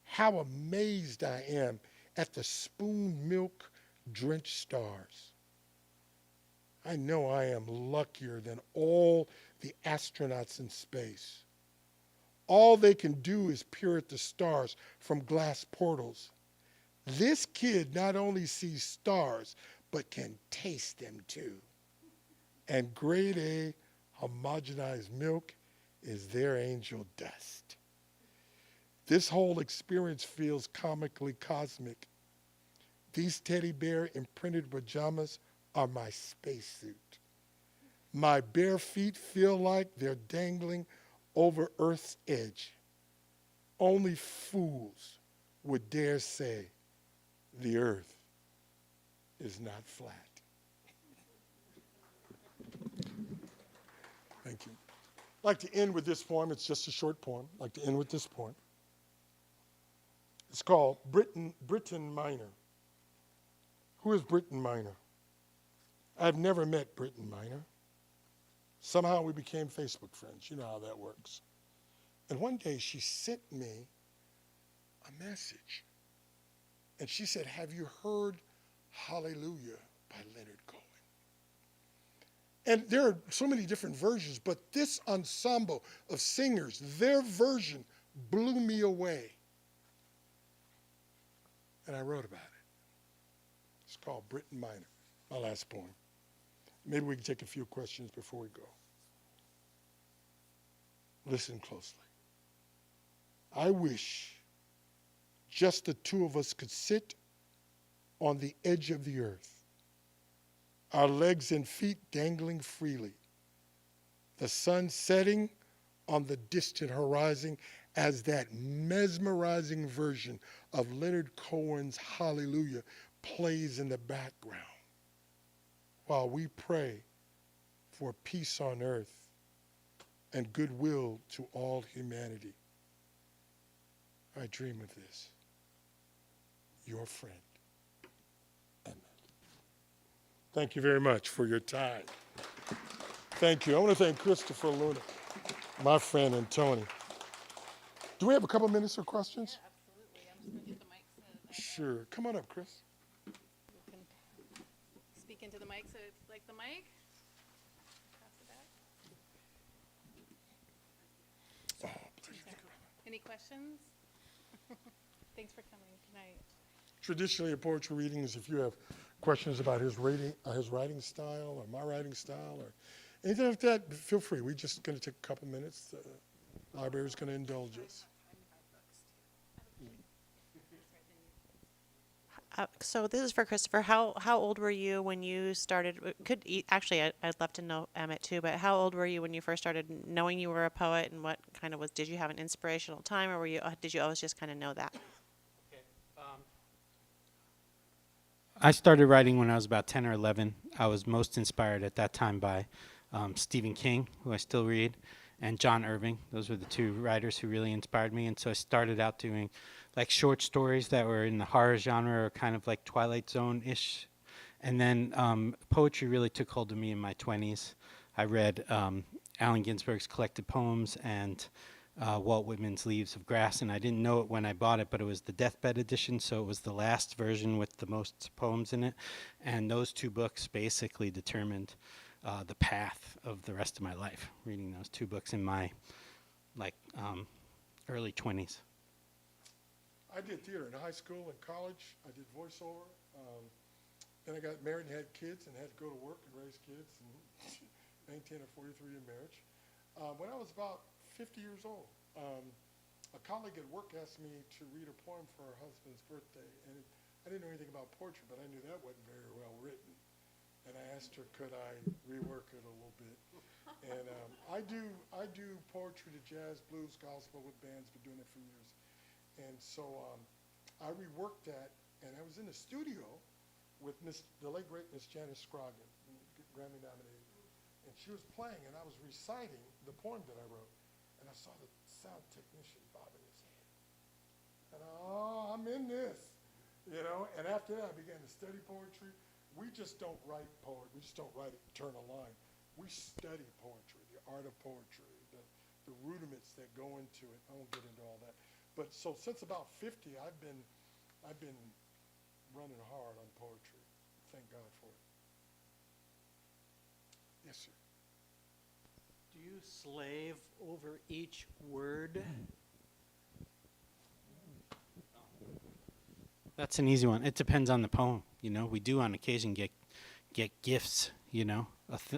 how amazed I am at the spoon milk drenched stars. I know I am luckier than all the astronauts in space. All they can do is peer at the stars from glass portals. This kid not only sees stars, but can taste them too. And grade A homogenized milk is their angel dust. This whole experience feels comically cosmic. These teddy bear imprinted pajamas are my spacesuit. My bare feet feel like they're dangling over Earth's edge. Only fools would dare say the Earth is not flat. Thank you. I'd like to end with this poem. It's just a short poem. I'd like to end with this poem. It's called Britain Minor. Who is Britain Minor? I've never met Britain Minor. Somehow we became Facebook friends. You know how that works. And one day she sent me a message. And she said, have you heard Hallelujah by Leonard Cohen? And there are so many different versions, but this ensemble of singers, their version blew me away. And I wrote about it. It's called Britain Minor, my last poem. Maybe we can take a few questions before we go. Listen closely. I wish just the two of us could sit on the edge of the earth, our legs and feet dangling freely, the sun setting on the distant horizon as that mesmerizing version of Leonard Cohen's Hallelujah plays in the background, while we pray for peace on earth and goodwill to all humanity. I dream of this. Your friend, Emmett. Thank you very much for your time. Thank you. I want to thank Christopher Luna, my friend, and Tony. Do we have a couple minutes for questions? Yeah, absolutely. I'm just going to get the mic set up. Sure. Come on up, Chris. You can speak into the mic so it's like the mic. Pass it back. Any questions? Thanks for coming. Good night. Traditionally, a poetry reading is if you have questions about his writing style or my writing style or anything like that, feel free. We're just going to take a couple minutes. The library's going to indulge us. So this is for Christopher. How old were you when you started? Actually, I'd love to know Emmett too. But how old were you when you first started knowing you were a poet, and what kind of did you have an inspirational time, or did you always just kind of know that? I started writing when I was about 10 or 11. I was most inspired at that time by Stephen King, who I still read, and John Irving. Those were the two writers who really inspired me. And so I started out doing like short stories that were in the horror genre or kind of like Twilight Zone-ish. And then poetry really took hold of me in my 20s. I read Allen Ginsberg's collected poems and Walt Whitman's Leaves of Grass, and I didn't know it when I bought it, but it was the deathbed edition, so it was the last version with the most poems in it. And those two books basically determined the path of the rest of my life, reading those two books in my early 20s. I did theater in high school and college. I did voiceover. Then I got married and had kids and had to go to work and raise kids and maintain a 43-year marriage. When I was about 50 years old, a colleague at work asked me to read a poem for her husband's birthday. And I didn't know anything about poetry, but I knew that wasn't very well written. And I asked her, could I rework it a little bit? And I do poetry to jazz, blues, gospel with bands. Been doing it for years. And so I reworked that, and I was in the studio with the late great Miss Janice Scroggin, Grammy nominated, and she was playing, and I was reciting the poem that I wrote. And I saw the sound technician bobbing his head. And oh, I'm in this, you know. And after that, I began to study poetry. We just don't write poetry. We just don't write it, turn a line. We study poetry, the art of poetry, the rudiments that go into it. I won't get into all that. But so since about 50, I've been running hard on poetry. Thank God for it. Yes, sir. Do you slave over each word? That's an easy one. It depends on the poem. You know, we do on occasion get gifts. You know,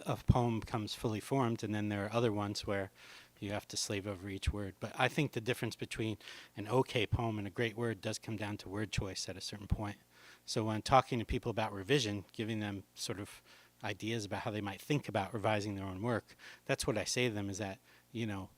a poem comes fully formed, and then there are other ones where you have to slave over each word. But I think the difference between an okay poem and a great word does come down to word choice at a certain point. So when talking to people about revision, giving them sort of ideas about how they might think about revising their own work, that's what I say to them is that, you know,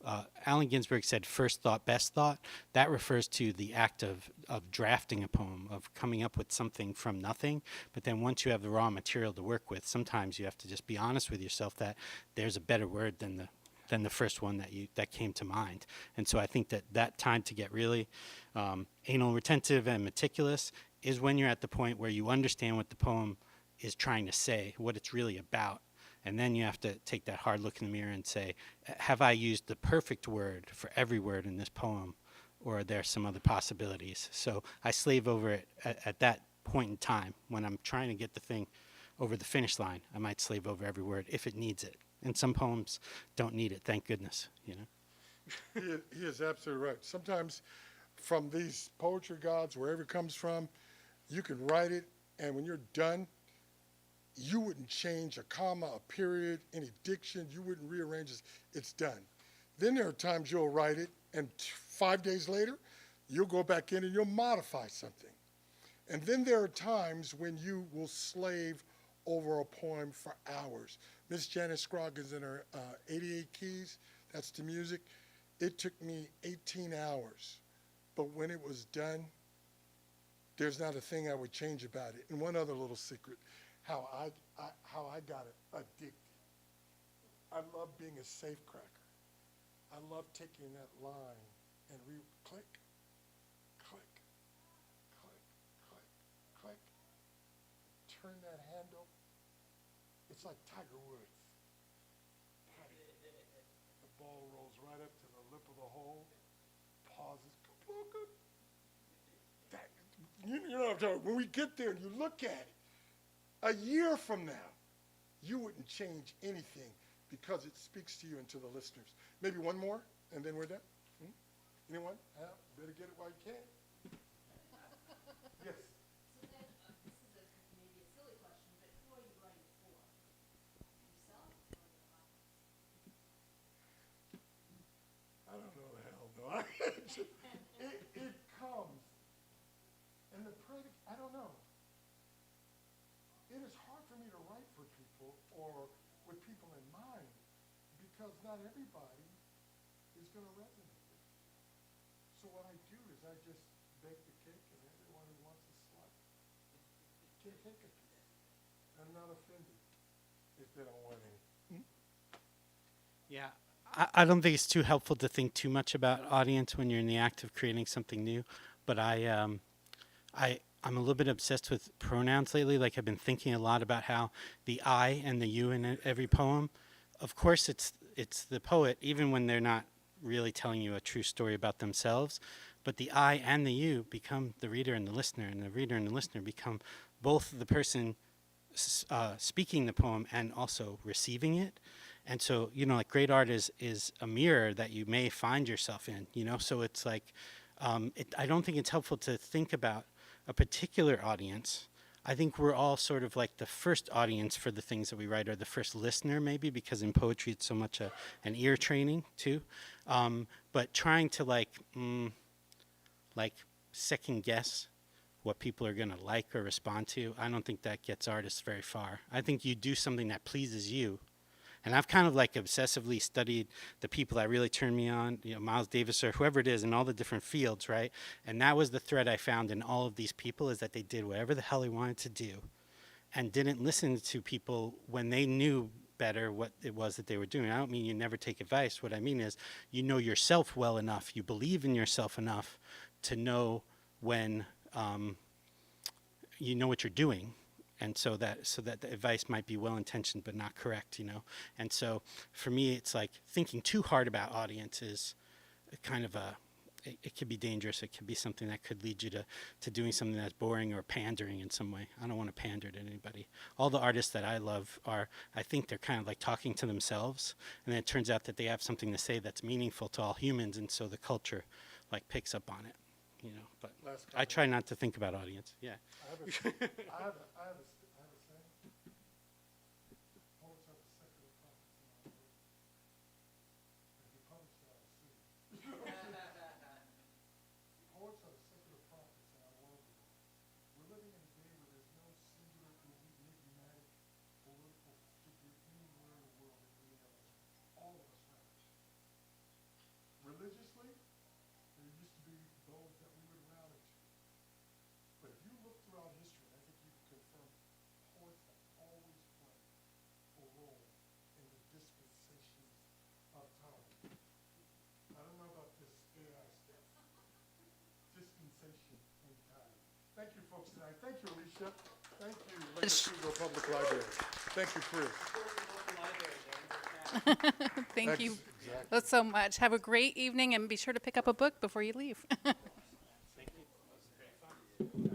Allen Ginsberg said first thought, best thought. That refers to the act of drafting a poem, of coming up with something from nothing. But then once you have the raw material to work with, sometimes you have to just be honest with yourself that there's a better word than the first one that came to mind. And so I think that time to get really anal retentive and meticulous is when you're at the point where you understand what the poem is trying to say, what it's really about. And then you have to take that hard look in the mirror and say, have I used the perfect word for every word in this poem, or are there some other possibilities? So I slave over it at that point in time. When I'm trying to get the thing over the finish line, I might slave over every word if it needs it. And some poems don't need it, thank goodness, you know. He is absolutely right. Sometimes from these poetry gods, wherever it comes from, you can write it, and when you're done, you wouldn't change a comma, a period, any diction. You wouldn't rearrange it. It's done. Then there are times you'll write it, and 5 days later, you'll go back in and you'll modify something. And then there are times when you will slave over a poem for hours. Miss Janet Scroggins in her 88 keys, that's the music. It took me 18 hours. But when it was done, there's not a thing I would change about it. And one other little secret, how I got addicted. I love being a safecracker. I love taking that line and click, click, click, click, click. Turn that handle. It's like Tiger Woods. The ball rolls right up to the lip of the hole, pauses. You know what I'm talking about. When we get there and you look at it, a year from now, you wouldn't change anything because it speaks to you and to the listeners. Maybe one more, and then we're done. Anyone? Better get it while you can. Yes. So then, this is maybe a silly question, but who are you writing for? Yourself or the audience? I don't know the hell, though. It comes. And the poetic, I don't know. It is hard for me to write for people or with people in mind because not everybody is going to resonate with it. So what I do is I just bake the cake and everyone who wants a slice can take a piece. I'm not offended if they don't want any. Yeah, I don't think it's too helpful to think too much about audience when you're in the act of creating something new. But I'm a little bit obsessed with pronouns lately. Like I've been thinking a lot about how the I and the you in every poem, of course it's the poet, even when they're not really telling you a true story about themselves, but the I and the you become the reader and the listener, and the reader and the listener become both the person speaking the poem and also receiving it. And so, you know, like great art is a mirror that you may find yourself in, you know, so it's like, I don't think it's helpful to think about a particular audience. I think we're all sort of like the first audience for the things that we write, or the first listener maybe, because in poetry it's so much an ear training too. But trying to like second guess what people are going to like or respond to, I don't think that gets artists very far. I think you do something that pleases you. And I've kind of like obsessively studied the people that really turned me on, you know, Miles Davis or whoever it is in all the different fields, right? And that was the thread I found in all of these people, is that they did whatever the hell they wanted to do and didn't listen to people when they knew better what it was that they were doing. I don't mean you never take advice. What I mean is you know yourself well enough, you believe in yourself enough to know when you know what you're doing. And so that the advice might be well-intentioned but not correct, you know. And so for me, it's like thinking too hard about audience is kind of it could be dangerous. It could be something that could lead you to doing something that's boring or pandering in some way. I don't want to pander to anybody. All the artists that I love I think they're kind of like talking to themselves, and then it turns out that they have something to say that's meaningful to all humans, and so the culture like picks up on it, you know. But Last I try not to think about audience. Yeah. I have a saying. Poets are the secular prophets in our world. If you publish that, I'll sue you. Poets are the secular prophets in our world. We're living in a day where there's no singular, enigmatic political figure anywhere in the world that really all of us matter. Religiously, there used to be those that we would rally to. But if you look throughout history, I think you can confirm poets have always played a role in the dispensations of time. I don't know about this AI stuff. Dispensation in time. Thank you, folks, tonight. Thank you, Alicia. Thank you, Oswego Public Library. Thank you, Chris. Thank you Exactly. so much. Have a great evening, and be sure to pick up a book before you leave. Thank you.